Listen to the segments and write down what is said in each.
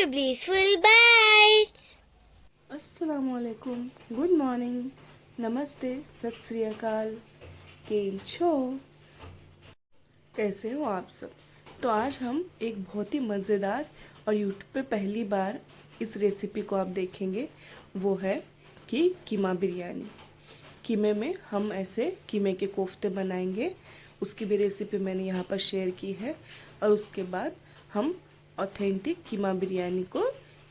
to Blissful Bites. अस्सलामुअलैकुम, good morning, नमस्ते, सत श्री अकाल। केम छो, कैसे हो आप सब। तो आज हम एक बहुत ही मज़ेदार और यूट्यूब पे पहली बार इस रेसिपी को आप देखेंगे, वो है कि कीमा बिरयानी। कीमे में हम ऐसे कीमे के कोफ्ते बनाएंगे, उसकी भी रेसिपी मैंने यहाँ पर शेयर की है। और उसके बाद हम ऑथेंटिक कीमा बिरयानी को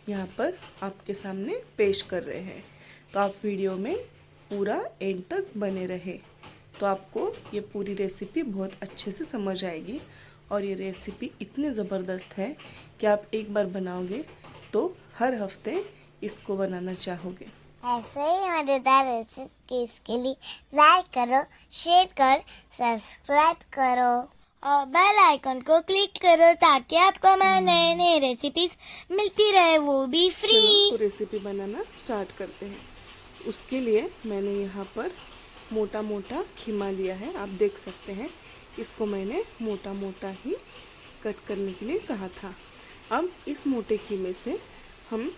यहाँ पर आपके सामने पेश कर रहे हैं। तो आप वीडियो में पूरा एंड तक बने रहे तो आपको ये पूरी रेसिपी बहुत अच्छे से समझ आएगी। और ये रेसिपी इतनी ज़बरदस्त है कि आप एक बार बनाओगे तो हर हफ्ते इसको बनाना चाहोगे। ऐसे ही मजेदार रेसिपीज के लिए लाइक करो, शेयर कर, सब्सक्राइब करो और बेल आइकन को क्लिक करो ताकि आपको हमारे नए नए रेसिपीज मिलती रहे, वो भी फ्री। चलो तो रेसिपी बनाना स्टार्ट करते हैं। उसके लिए मैंने यहाँ पर मोटा मोटा खीमा लिया है, आप देख सकते हैं। इसको मैंने मोटा मोटा ही कट करने के लिए कहा था। अब इस मोटे खीमे से हम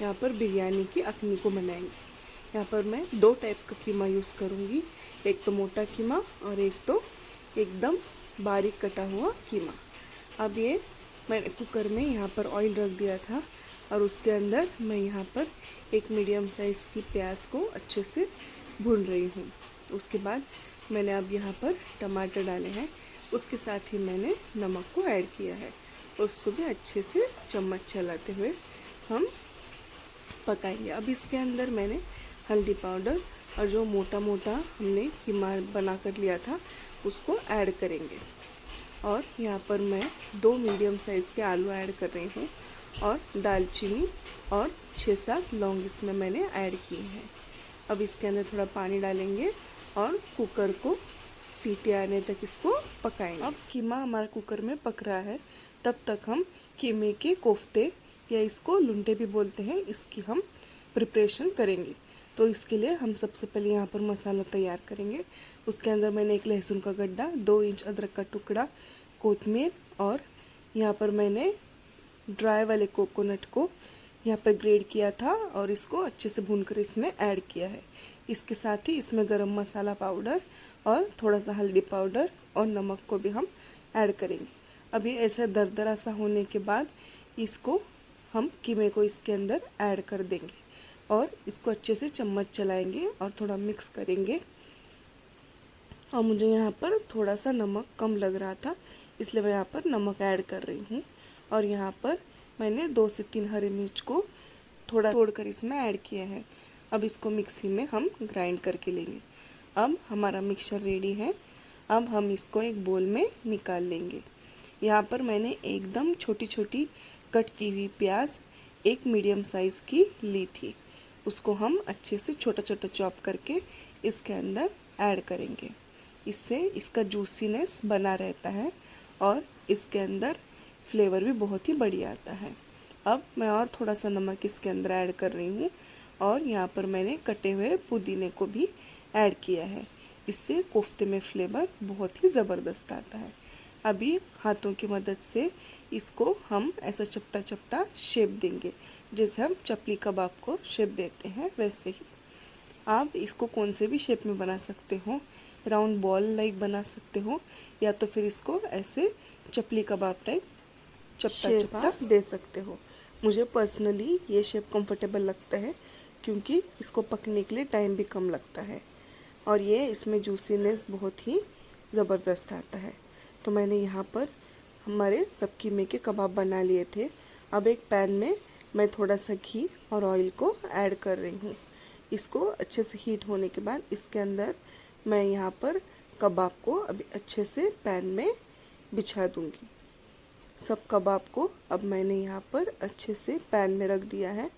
यहाँ पर बिरयानी की अखनी को बनाएंगे। यहाँ पर मैं दो टाइप का कीमा यूज़ करूँगी, एक तो मोटा कीमा और एक तो एकदम बारीक कटा हुआ कीमा। अब ये मैंने कुकर में यहाँ पर ऑयल रख दिया था और उसके अंदर मैं यहाँ पर एक मीडियम साइज़ की प्याज को अच्छे से भून रही हूँ। उसके बाद मैंने अब यहाँ पर टमाटर डाले हैं, उसके साथ ही मैंने नमक को ऐड किया है। उसको भी अच्छे से चम्मच चलाते हुए हम पकाएंगे। अब इसके अंदर मैंने हल्दी पाउडर और जो मोटा मोटा हमने कीमा बना कर लिया था उसको ऐड करेंगे। और यहाँ पर मैं 2 मीडियम साइज़ के आलू ऐड कर रही हूँ और दालचीनी और 6-7 लौंग इसमें मैंने ऐड किए हैं। अब इसके अंदर थोड़ा पानी डालेंगे और कुकर को सीटी आने तक इसको पकाएंगे। अब कीमा हमारा कुकर में पक रहा है, तब तक हम कीमे के कोफ्ते या इसको लुंटे भी बोलते हैं, इसकी हम प्रिपरेशन करेंगे। तो इसके लिए हम सबसे पहले यहाँ पर मसाला तैयार करेंगे। उसके अंदर मैंने एक लहसुन का गड्ढा, 2 इंच अदरक का टुकड़ा, कोतमीर और यहाँ पर मैंने ड्राई वाले कोकोनट को यहाँ पर ग्रेड किया था और इसको अच्छे से भूनकर इसमें ऐड किया है। इसके साथ ही इसमें गरम मसाला पाउडर और थोड़ा सा हल्दी पाउडर और नमक को भी हम ऐड करेंगे। अभी ऐसा दरदरा सा होने के बाद इसको हम कीमे को इसके अंदर ऐड कर देंगे और इसको अच्छे से चम्मच चलाएंगे और थोड़ा मिक्स करेंगे। और मुझे यहाँ पर थोड़ा सा नमक कम लग रहा था, इसलिए मैं यहाँ पर नमक ऐड कर रही हूँ। और यहाँ पर मैंने 2 से 3 हरी मिर्च को थोड़ा तोड़कर इसमें ऐड किया है। अब इसको मिक्सी में हम ग्राइंड करके लेंगे। अब हमारा मिक्सचर रेडी है। अब हम इसको एक बोल में निकाल लेंगे। यहाँ पर मैंने एकदम छोटी छोटी कट की हुई प्याज एक मीडियम साइज़ की ली थी, उसको हम अच्छे से छोटा छोटा चॉप करके इसके अंदर ऐड करेंगे। इससे इसका जूसीनेस बना रहता है और इसके अंदर फ्लेवर भी बहुत ही बढ़िया आता है। अब मैं और थोड़ा सा नमक इसके अंदर ऐड कर रही हूँ और यहाँ पर मैंने कटे हुए पुदीने को भी ऐड किया है। इससे कोफ्ते में फ्लेवर बहुत ही ज़बरदस्त आता है। अभी हाथों की मदद से इसको हम ऐसा चपटा चपटा शेप देंगे, जैसे हम चपली कबाब को शेप देते हैं वैसे ही। आप इसको कौन से भी शेप में बना सकते हो, राउंड बॉल लाइक बना सकते हो या तो फिर इसको ऐसे चपली कबाब टाइप चपटा चपटा दे सकते हो। मुझे पर्सनली ये शेप कंफर्टेबल लगता है क्योंकि इसको पकने के लिए टाइम भी कम लगता है और ये इसमें जूसीनेस बहुत ही ज़बरदस्त आता है। तो मैंने यहाँ पर हमारे सब कीमे के कबाब बना लिए थे। अब एक पैन में मैं थोड़ा सा घी और ऑयल को ऐड कर रही हूँ। इसको अच्छे से हीट होने के बाद इसके अंदर मैं यहाँ पर कबाब को अभी अच्छे से पैन में बिछा दूँगी। सब कबाब को अब मैंने यहाँ पर अच्छे से पैन में रख दिया है।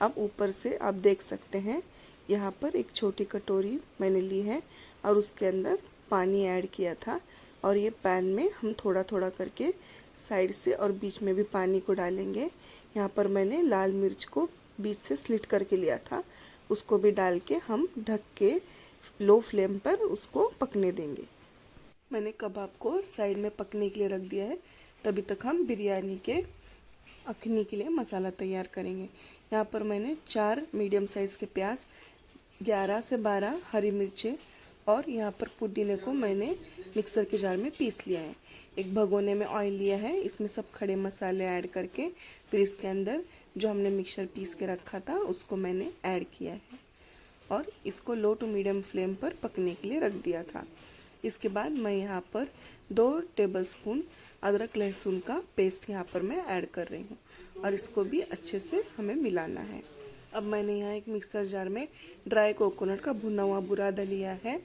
अब ऊपर से आप देख सकते हैं यहाँ पर एक छोटी कटोरी मैंने ली है और उसके अंदर पानी ऐड किया था और ये पैन में हम थोड़ा थोड़ा करके साइड से और बीच में भी पानी को डालेंगे। यहाँ पर मैंने लाल मिर्च को बीच से स्लिट करके लिया था, उसको भी डाल के हम ढक के लो फ्लेम पर उसको पकने देंगे। मैंने कबाब को साइड में पकने के लिए रख दिया है। तभी तक हम बिरयानी के अखनी के लिए मसाला तैयार करेंगे। यहाँ पर मैंने 4 मीडियम साइज़ के प्याज, 11 से 12 हरी मिर्चें और यहाँ पर पुदीने को मैंने मिक्सर के जार में पीस लिया है। एक भगोने में ऑयल लिया है, इसमें सब खड़े मसाले ऐड करके फिर इसके अंदर जो हमने मिक्सर पीस के रखा था उसको मैंने ऐड किया है और इसको लो टू मीडियम फ्लेम पर पकने के लिए रख दिया था। इसके बाद मैं यहाँ पर 2 टेबलस्पून अदरक लहसुन का पेस्ट यहाँ पर मैं ऐड कर रही हूँ और इसको भी अच्छे से हमें मिलाना है। अब मैंने यहाँ एक मिक्सर जार में ड्राई कोकोनट का भुना हुआ बुरादा लिया है।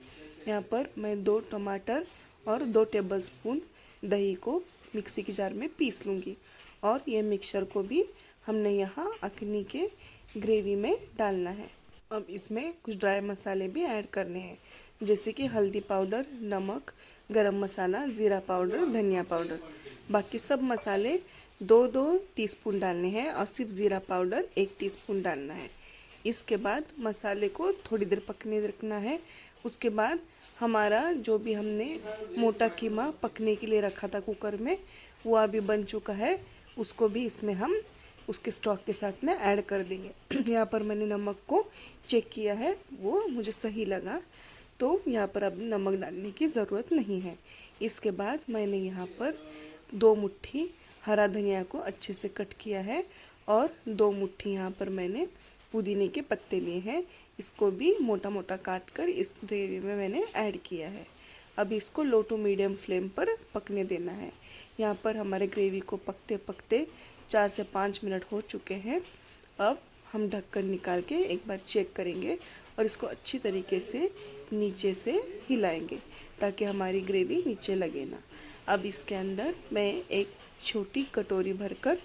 यहाँ पर मैं 2 टमाटर और 2 टेबलस्पून दही को मिक्सी के जार में पीस लूँगी और ये मिक्सचर को भी हमने यहाँ अखनी के ग्रेवी में डालना है। अब इसमें कुछ ड्राई मसाले भी ऐड करने हैं, जैसे कि हल्दी पाउडर, नमक, गरम मसाला, ज़ीरा पाउडर, धनिया पाउडर। बाकी सब मसाले 2-2 टीस्पून डालने हैं और सिर्फ ज़ीरा पाउडर 1 टीस्पून डालना है। इसके बाद मसाले को थोड़ी देर पकने रखना है। उसके बाद हमारा जो भी हमने मोटा कीमा पकने के लिए रखा था कुकर में, वो अभी बन चुका है। उसको भी इसमें हम उसके स्टॉक के साथ में ऐड कर देंगे। यहाँ पर मैंने नमक को चेक किया है, वो मुझे सही लगा, तो यहाँ पर अब नमक डालने की ज़रूरत नहीं है। इसके बाद मैंने यहाँ पर 2 मुट्ठी हरा धनिया को अच्छे से कट किया है और 2 मुट्ठी यहाँ पर मैंने पुदीने के पत्ते लिए हैं, इसको भी मोटा मोटा काट कर इस ग्रेवी में मैंने ऐड किया है। अब इसको लो टू मीडियम फ्लेम पर पकने देना है। यहाँ पर हमारे ग्रेवी को पकते पकते 4 से 5 मिनट हो चुके हैं। अब हम ढक्कन निकाल के एक बार चेक करेंगे और इसको अच्छी तरीके से नीचे से हिलाएंगे ताकि हमारी ग्रेवी नीचे लगे ना। अब इसके अंदर मैं एक छोटी कटोरी भरकर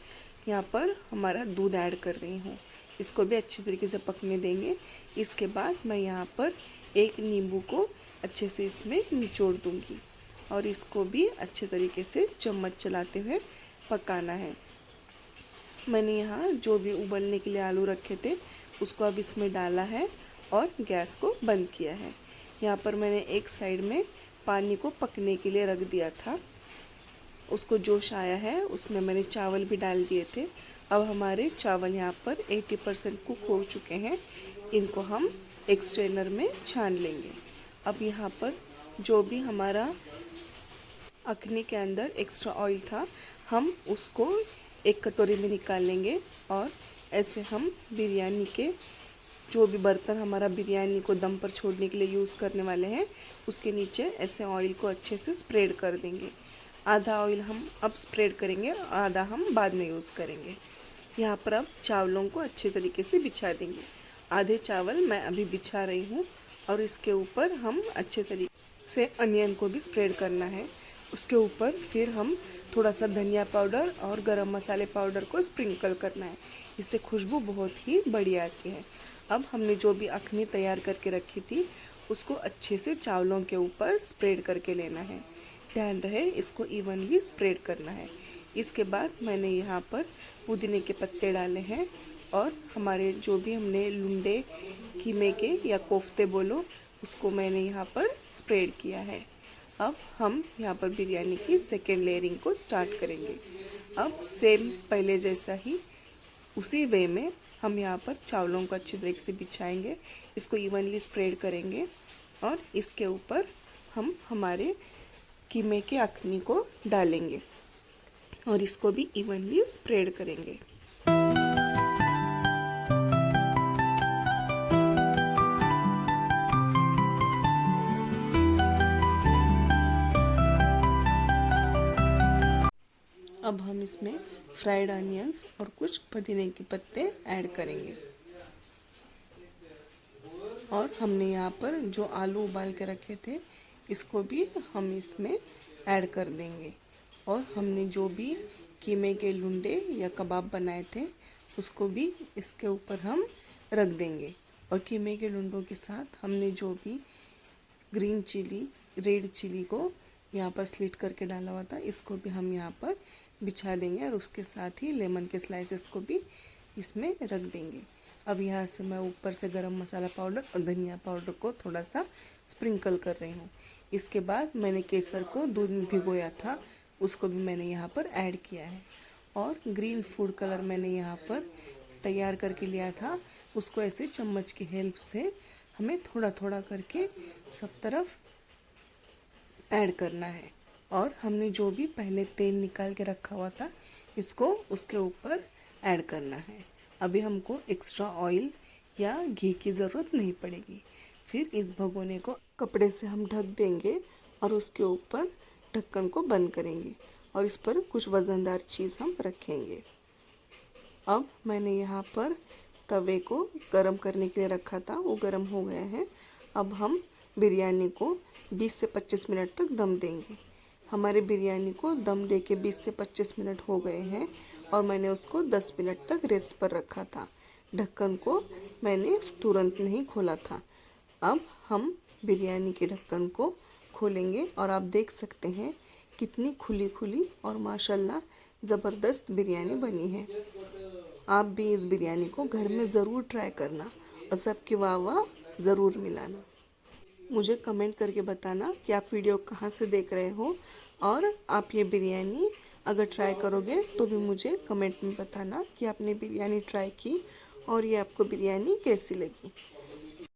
यहाँ पर हमारा दूध ऐड कर रही हूँ। इसको भी अच्छी तरीके से पकने देंगे। इसके बाद मैं यहाँ पर एक नींबू को अच्छे से इसमें निचोड़ दूँगी और इसको भी अच्छे तरीके से चम्मच चलाते हुए पकाना है। मैंने यहाँ जो भी उबलने के लिए आलू रखे थे उसको अब इसमें डाला है और गैस को बंद किया है। यहाँ पर मैंने एक साइड में पानी को पकने के लिए रख दिया था, उसको जोश आया है, उसमें मैंने चावल भी डाल दिए थे। अब हमारे चावल यहाँ पर 80% कुक हो चुके हैं, इनको हम एक स्ट्रेनर में छान लेंगे। अब यहाँ पर जो भी हमारा अखनी के अंदर एक्स्ट्रा ऑयल था, हम उसको एक कटोरी में निकाल लेंगे और ऐसे हम बिरयानी के जो भी बर्तन हमारा बिरयानी को दम पर छोड़ने के लिए यूज़ करने वाले हैं, उसके नीचे ऐसे ऑयल को अच्छे से स्प्रेड कर देंगे। आधा ऑयल हम अब स्प्रेड करेंगे, आधा हम बाद में यूज़ करेंगे। यहाँ पर अब चावलों को अच्छे तरीके से बिछा देंगे। आधे चावल मैं अभी बिछा रही हूँ और इसके ऊपर हम अच्छे तरीके से अनियन को भी स्प्रेड करना है। उसके ऊपर फिर हम थोड़ा सा धनिया पाउडर और गरम मसाले पाउडर को स्प्रिंकल करना है, इससे खुशबू बहुत ही बढ़िया आती है। अब हमने जो भी अखनी तैयार करके रखी थी उसको अच्छे से चावलों के ऊपर स्प्रेड करके लेना है। ध्यान रहे इसको इवनली स्प्रेड करना है। इसके बाद मैंने यहाँ पर पुदीने के पत्ते डाले हैं और हमारे जो भी हमने लुंडे कीमे के या कोफ्ते बोलो, उसको मैंने यहाँ पर स्प्रेड किया है। अब हम यहाँ पर बिरयानी की सेकेंड लेयरिंग को स्टार्ट करेंगे। अब सेम पहले जैसा ही उसी वे में हम यहाँ पर चावलों को अच्छी तरीके से बिछाएंगे, इसको इवनली स्प्रेड करेंगे और इसके ऊपर हम हमारे कीमे के अखनी को डालेंगे और इसको भी इवनली स्प्रेड करेंगे। अब हम इसमें फ्राइड अनियंस और कुछ पुदीने के पत्ते ऐड करेंगे और हमने यहाँ पर जो आलू उबाल के रखे थे इसको भी हम इसमें ऐड कर देंगे और हमने जो भी कीमे के लुंडे या कबाब बनाए थे उसको भी इसके ऊपर हम रख देंगे। और कीमे के लुंडों के साथ हमने जो भी ग्रीन चिली, रेड चिली को यहाँ पर स्लिट करके डाला हुआ था, इसको भी हम यहाँ पर बिछा देंगे और उसके साथ ही लेमन के स्लाइसेस को भी इसमें रख देंगे। अब यहाँ से मैं ऊपर से गरम मसाला पाउडर और धनिया पाउडर को थोड़ा सा स्प्रिंकल कर रही हूँ। इसके बाद मैंने केसर को दूध में भिगोया था, उसको भी मैंने यहाँ पर ऐड किया है और ग्रीन फूड कलर मैंने यहाँ पर तैयार करके लिया था। उसको ऐसे चम्मच की हेल्प से हमें थोड़ा थोड़ा करके सब तरफ ऐड करना है। और हमने जो भी पहले तेल निकाल के रखा हुआ था इसको उसके ऊपर ऐड करना है। अभी हमको एक्स्ट्रा ऑयल या घी की ज़रूरत नहीं पड़ेगी। फिर इस भगोने को कपड़े से हम ढक देंगे और उसके ऊपर ढक्कन को बंद करेंगे और इस पर कुछ वज़नदार चीज़ हम रखेंगे। अब मैंने यहाँ पर तवे को गरम करने के लिए रखा था, वो गरम हो गया है। अब हम बिरयानी को 20 से 25 मिनट तक दम देंगे। हमारे बिरयानी को दम दे के 20 से 25 मिनट हो गए हैं और मैंने उसको 10 मिनट तक रेस्ट पर रखा था। ढक्कन को मैंने तुरंत नहीं खोला था। अब हम बिरयानी के ढक्कन को खोलेंगे और आप देख सकते हैं कितनी खुली खुली और माशाल्लाह ज़बरदस्त बिरयानी बनी है। आप भी इस बिरयानी को घर में ज़रूर ट्राई करना और सबकी वाह वाह ज़रूर मिलाना। मुझे कमेंट करके बताना कि आप वीडियो कहाँ से देख रहे हो और आप ये बिरयानी अगर ट्राई करोगे तो भी मुझे कमेंट में बताना कि आपने बिरयानी ट्राई की और ये आपको बिरयानी कैसी लगी।